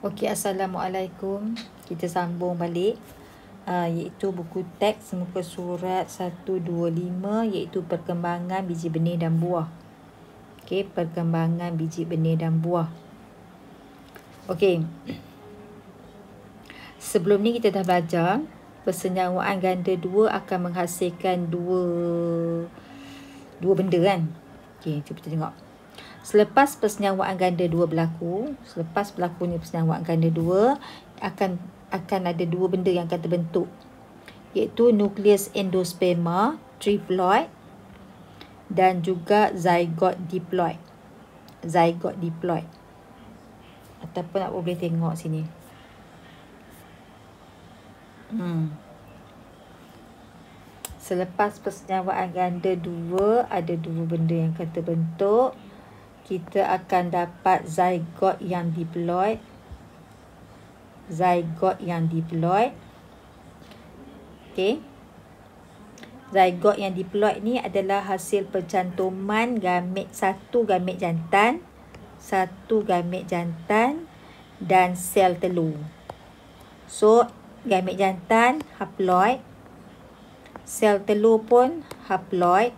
Okey, Assalamualaikum. Kita sambung balik iaitu buku teks muka surat 125 iaitu perkembangan biji benih dan buah. Okey, perkembangan biji benih dan buah. Okey. Sebelum ni kita dah belajar persenyawaan ganda dua akan menghasilkan dua benda kan. Okey, cuba kita tengok. Selepas persenyawaan ganda dua berlaku, selepas berlakunya persenyawaan ganda dua, akan ada dua benda yang akan terbentuk, iaitu nukleus endosperma triploid dan juga zygote diploid. Zygote diploid. Ataupun nak boleh tengok sini. Selepas persenyawaan ganda dua, ada dua benda yang akan terbentuk. Kita akan dapat zygote yang diploid. Zygote yang diploid. Okey. Zygote yang diploid ni adalah hasil percantuman satu gamet jantan, dan sel telur. So, gamet jantan haploid, sel telur pun haploid.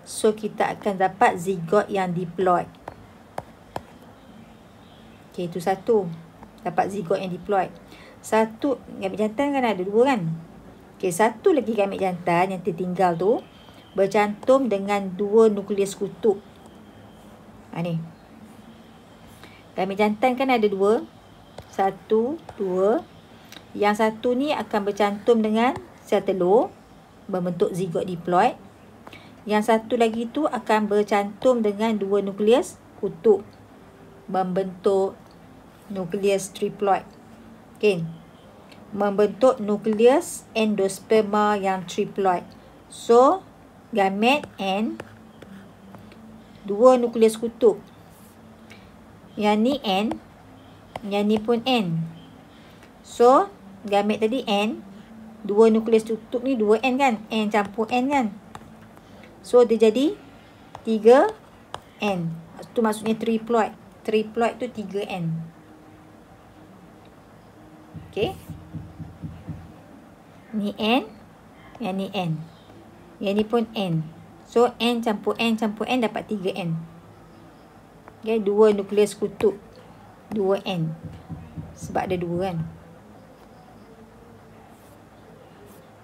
So, kita akan dapat zygote yang diploid. Okey, itu satu. Dapat zygote yang diploid. Satu, gamet jantan kan ada dua kan? Okey, satu lagi gamet jantan yang tertinggal tu bercantum dengan dua nukleus kutub. Ni. Gamet jantan kan ada dua. Satu, dua. Yang satu ni akan bercantum dengan sel telur membentuk zygote diploid. Yang satu lagi tu akan bercantum dengan dua nukleus kutub membentuk nukleus triploid. Okey. Membentuk nukleus endosperma yang triploid. So, gamet N, dua nukleus kutub. Yang ni N, yang ni pun N. So, gamet tadi N, dua nukleus kutub ni 2N kan? N campur N kan? So, dia jadi 3N. Itu maksudnya triploid. Triploid tu 3N. Okey. Ni N, yang ni N. Yang ni pun N. So, N campur N campur N dapat 3N. Okay, dua nukleus kutub. 2N. Sebab ada dua kan.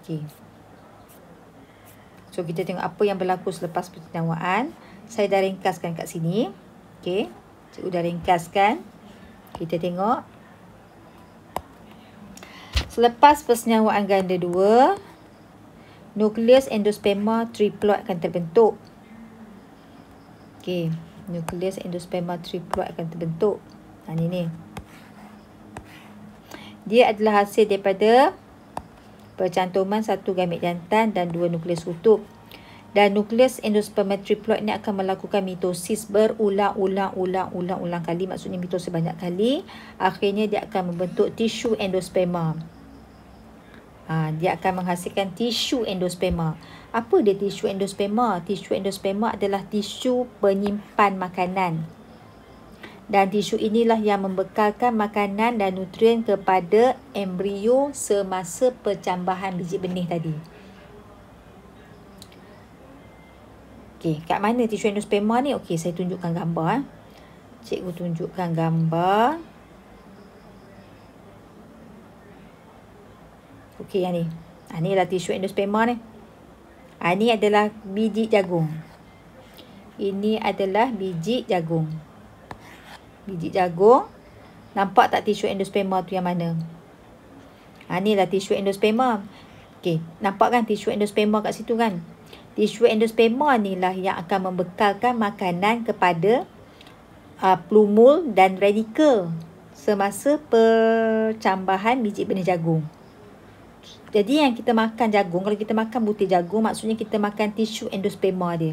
Okey. So, kita tengok apa yang berlaku selepas persenyawaan. Saya dah ringkaskan kat sini. Okey. Cikgu dah ringkaskan. Kita tengok. Selepas persenyawaan ganda dua, nukleus endosperma triploid akan terbentuk. Okey. Nukleus endosperma triploid akan terbentuk. Ni. Dia adalah hasil daripada percantuman satu gamet jantan dan dua nukleus kutub. Dan nukleus endosperma triploid ni akan melakukan mitosis berulang-ulang kali. Maksudnya mitosis banyak kali. Akhirnya dia akan membentuk tisu endosperma. Dia akan menghasilkan tisu endosperma. Apa dia tisu endosperma? Tisu endosperma adalah tisu penyimpan makanan. Dan tisu inilah yang membekalkan makanan dan nutrien kepada embrio semasa percambahan biji benih tadi. Okey, kat mana tisu endosperma ni? Okey, saya tunjukkan gambar. Cikgu tunjukkan gambar. Okey, yang ni. Ni adalah tisu endosperma ni. Ni adalah biji jagung. Ini adalah biji jagung. Biji jagung. Nampak tak tisu endosperma tu yang mana? Ni adalah tisu endosperma. Okey, nampak kan tisu endosperma kat situ kan? Tisu endosperma ni lah yang akan membekalkan makanan kepada plumul dan radikel semasa percambahan biji benih jagung. Jadi yang kita makan jagung, kalau kita makan butir jagung, maksudnya kita makan tisu endosperma dia.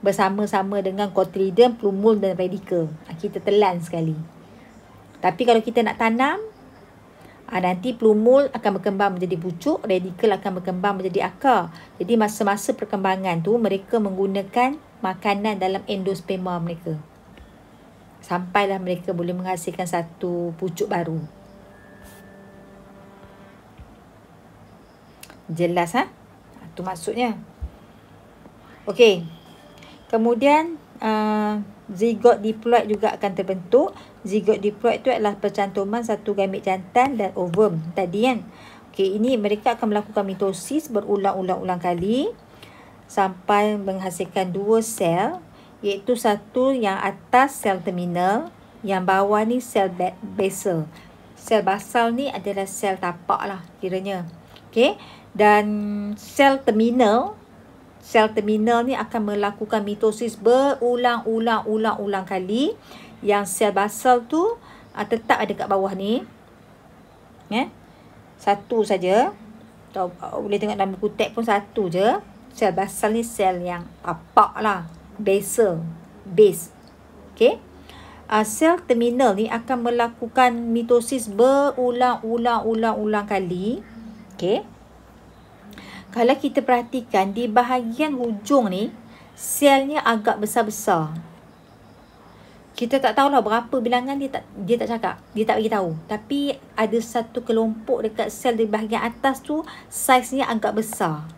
Bersama-sama dengan cotyledon, plumul dan radikel. Kita telan sekali. Tapi kalau kita nak tanam, nanti plumul akan berkembang menjadi pucuk, radikel akan berkembang menjadi akar. Jadi masa-masa perkembangan tu, mereka menggunakan makanan dalam endosperma mereka. Sampailah mereka boleh menghasilkan satu pucuk baru. Jelas tu maksudnya. Okey. Kemudian zygote diploid juga akan terbentuk. Zygote diploid tu adalah percantuman satu gamit jantan dan ovum tadi kan. Okey, ini mereka akan melakukan mitosis berulang-ulang kali sampai menghasilkan 2 sel, iaitu satu yang atas sel terminal, yang bawah ni sel basal. Sel basal ni adalah sel tapak lah kiranya. Okey, dan sel terminal ni akan melakukan mitosis berulang-ulang kali. Yang sel basal tu tetap ada kat bawah ni. Satu saja. Boleh tengok dalam buku teks pun satu je. Sel basal ni sel yang tapak lah. Base. Okey. Sel terminal ni akan melakukan mitosis berulang-ulang kali. Okey. Kalau kita perhatikan di bahagian hujung ni, selnya agak besar-besar. Kita tak tahulah berapa bilangan, dia tak cakap. Dia tak bagi tahu. Tapi ada satu kelompok dekat sel di bahagian atas tu, saiznya agak besar.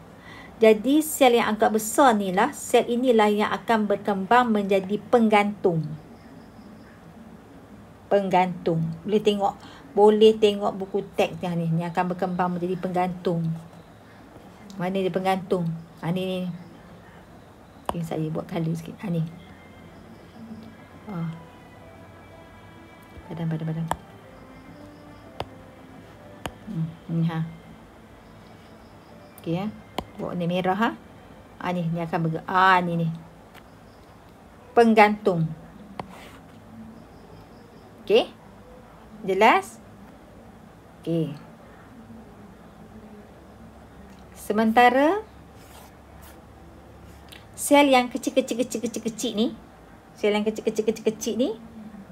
Jadi sel yang agak besar ni lah, sel inilah yang akan berkembang menjadi penggantung. Boleh tengok buku teks ni. Ni akan berkembang menjadi penggantung. Mana dia penggantung? Ni. Okay, saya buat colour sikit. Ni. Badan. Ni Okey Buat warna merah ni akan bergerak. Ni. Penggantung. Okey. Jelas? Okey. Sementara sel yang kecil-kecil ni,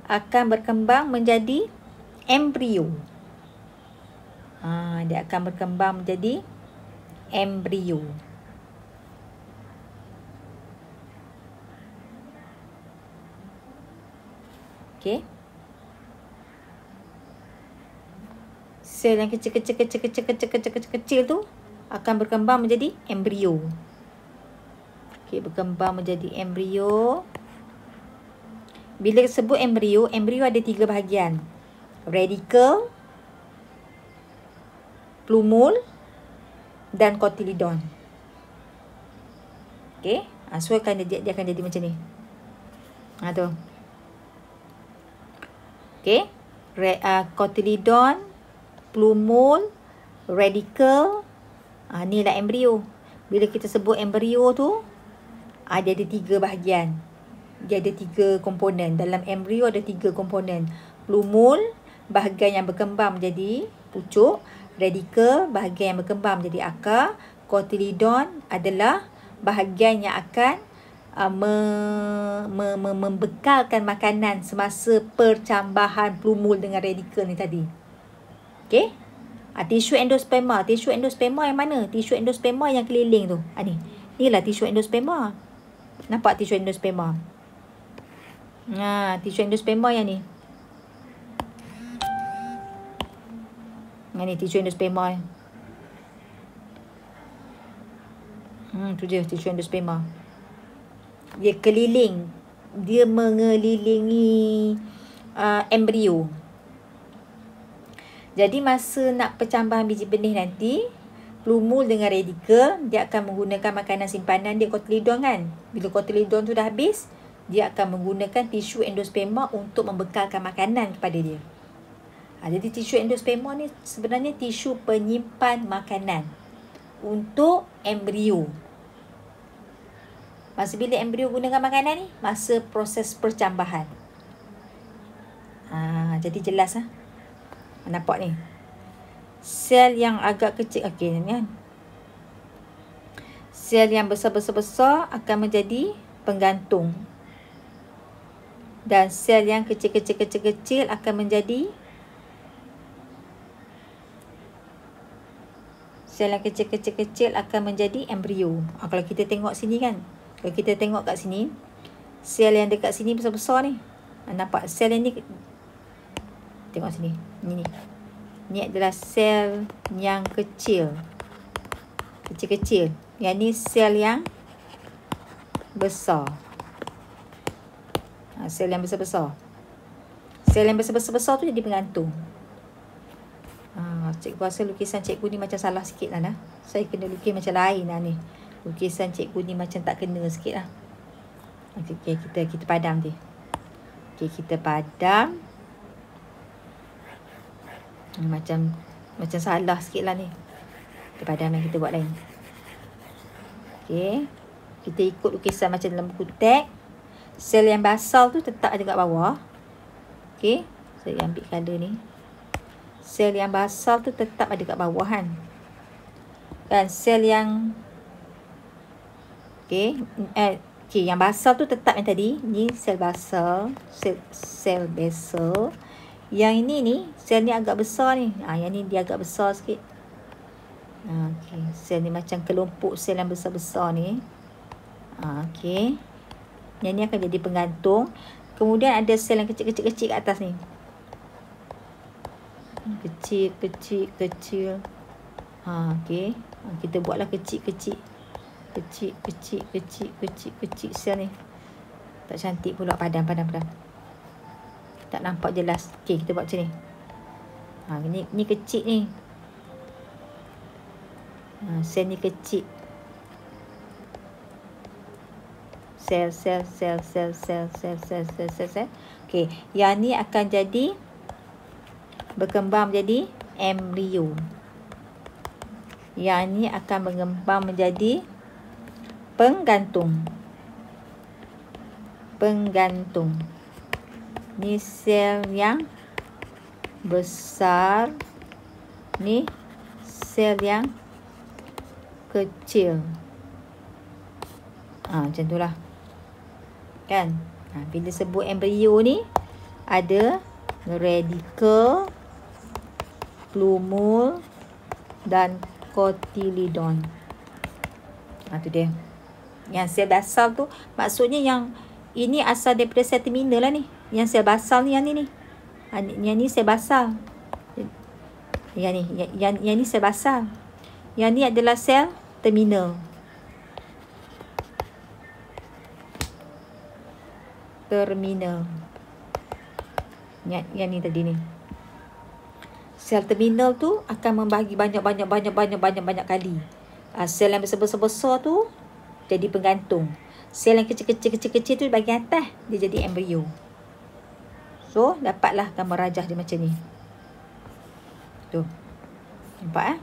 akan berkembang menjadi embrio. Dia akan berkembang menjadi embrio. Okey. Sel yang kecil tu akan berkembang menjadi embrio. Okey, berkembang menjadi embrio. Bila sebut embrio ada 3 bahagian. Radical, plumule dan cotyledon. Okey, so dia akan jadi macam ni. Tu. Okey, cotyledon, plumule, radical. Ni lah embrio. Bila kita sebut embrio tu, dia ada 3 bahagian. Dia ada 3 komponen. Dalam embrio ada 3 komponen. Plumule, bahagian yang berkembang menjadi pucuk. Radical, bahagian yang berkembang menjadi akar. Cotyledon adalah bahagian yang akan membekalkan makanan semasa percambahan plumule dengan radical ni tadi. Okey? Tisu endosperma. Tisu endosperma yang mana? Tisu endosperma yang keliling tu. Ni. Inilah tisu endosperma. Nampak tisu endosperma? Tisu endosperma yang ni. Ni tisu endosperma. Tu je tisu endosperma. Dia keliling. Dia mengelilingi embrio. Jadi masa nak percambahan biji benih nanti, plumule dengan radical, dia akan menggunakan makanan simpanan dia, cotyledon kan. Bila cotyledon tu dah habis, dia akan menggunakan tisu endosperma untuk membekalkan makanan kepada dia. Jadi tisu endosperma ni sebenarnya tisu penyimpan makanan untuk embrio. Masa bila embrio gunakan makanan ni? Masa proses percambahan. Jadi jelas nampak ni. Sel yang agak kecil. Okey ni kan. Sel yang besar-besar akan menjadi penggantung. Dan sel yang kecil akan menjadi embrio. Kalau kita tengok sini kan. Kalau kita tengok kat sini, sel yang dekat sini besar-besar ni. Nampak sel yang ni. Tengok sini. Ni adalah sel yang kecil. kecil-kecil. Yang ni sel yang besar. Sel yang besar-besar. Sel yang besar-besar tu jadi penggantung. Cikgu rasa lukisan cikgu ni macam salah sikit lah. Saya kena lukis macam lain lah ni. Lukisan cikgu ni macam tak kena sikit lah. Okay, kita padam dia. Okay, kita padam. Macam salah sikit lah ni. Kita padam yang kita buat lain. Okay. Kita ikut lukisan macam dalam buku teks. Sel yang basal tu tetap ada kat bawah. Okay. Saya ambil colour ni. Sel yang basal tu tetap ada kat bawah kan. Dan sel yang yang basal tu tetap yang tadi. Ni sel basal, sel basal. Yang ini ni, sel ni agak besar ni. Yang ni dia agak besar sikit. Okay. Sel ni macam kelompok sel yang besar-besar ni. Okay. Yang ni akan jadi penggantung. Kemudian ada sel yang kecil-kecil kat atas ni. Kecil. Okay. Kita buatlah kecil sel ni. Tak cantik pula. Padam. Tak nampak jelas. Okay, kita buat macam ni. Ni kecil ni. Sel ni kecil. Sel. Okay, yang ni akan jadi berkembang menjadi embrio. Yang ni akan berkembang menjadi penggantung. Ni sel yang besar. Ni sel yang kecil. Macam tu lah. Kan? Bila sebut embrio ni, ada radikel, plumule dan cotyledon. Tu dia. Yang sel basal tu, maksudnya yang ini asal daripada sel terminal lah ni. Yang sel basal ni, yang ni. Yang ni sel basal. Yang ni sel basal. Yang ni adalah sel terminal. Yang ni tadi ni. Sel terminal tu akan membahagi banyak kali. Sel yang besar-besar tu jadi penggantung. Sel yang kecil-kecil tu bahagian atas dia jadi embrio. So, dapatlah gambar rajah dia macam ni. Tu. Nampak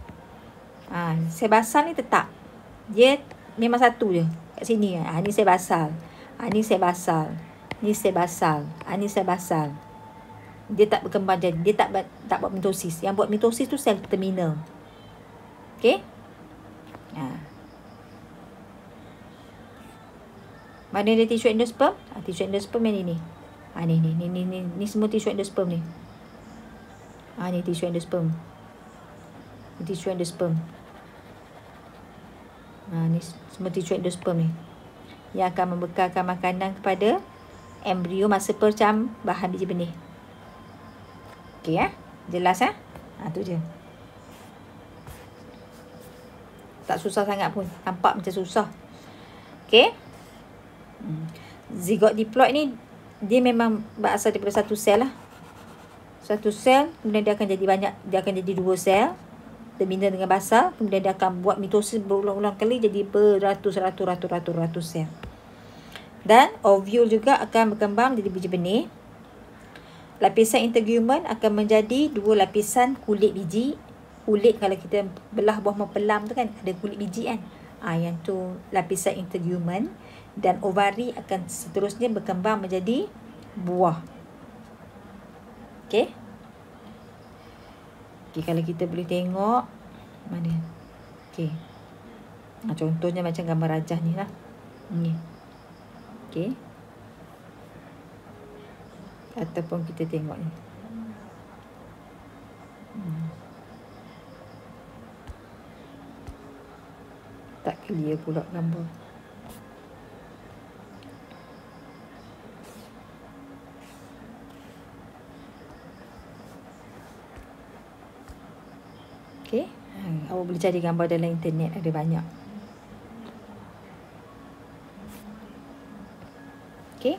sel basal ni tetap. Dia memang satu je. Kat sini. Ni sel basal. Ni sel basal. Ni sel basal. Ni sel basal. Dia tak berkembang jadi. Dia tak buat mitosis. Yang buat mitosis tu sel terminal. Okay? Mana dia tissue endosperm? Tissue endosperm yang ni. Ni semua tissue endosperm ni. Ni tissue endosperm. Tissue endosperm. Ni semua tissue endosperm ni. Yang akan membekalkan makanan kepada embrio masa percambahan biji benih. Okey jelas tu je. Tak susah sangat pun. Nampak macam susah. Okey. Zygote diploid ni dia memang berasal daripada satu sel lah. Satu sel, kemudian dia akan jadi banyak. Dia akan jadi dua sel, terminal dengan basal. Kemudian dia akan buat mitosis berulang-ulang kali jadi beratus sel. Dan ovule juga akan berkembang menjadi biji benih. Lapisan integumen akan menjadi dua lapisan kulit biji. Kulit kalau kita belah buah mempelam tu kan ada kulit biji kan. Yang tu lapisan integumen. Dan ovari akan seterusnya berkembang menjadi buah. Okey. Kalau kita boleh tengok mana. Okey. Contohnya macam gambar rajah ni lah. Ni. Okey. Ataupun kita tengok ni. Tak clear pula gambar. Okey. Awak boleh cari gambar dalam internet, ada banyak. Okey.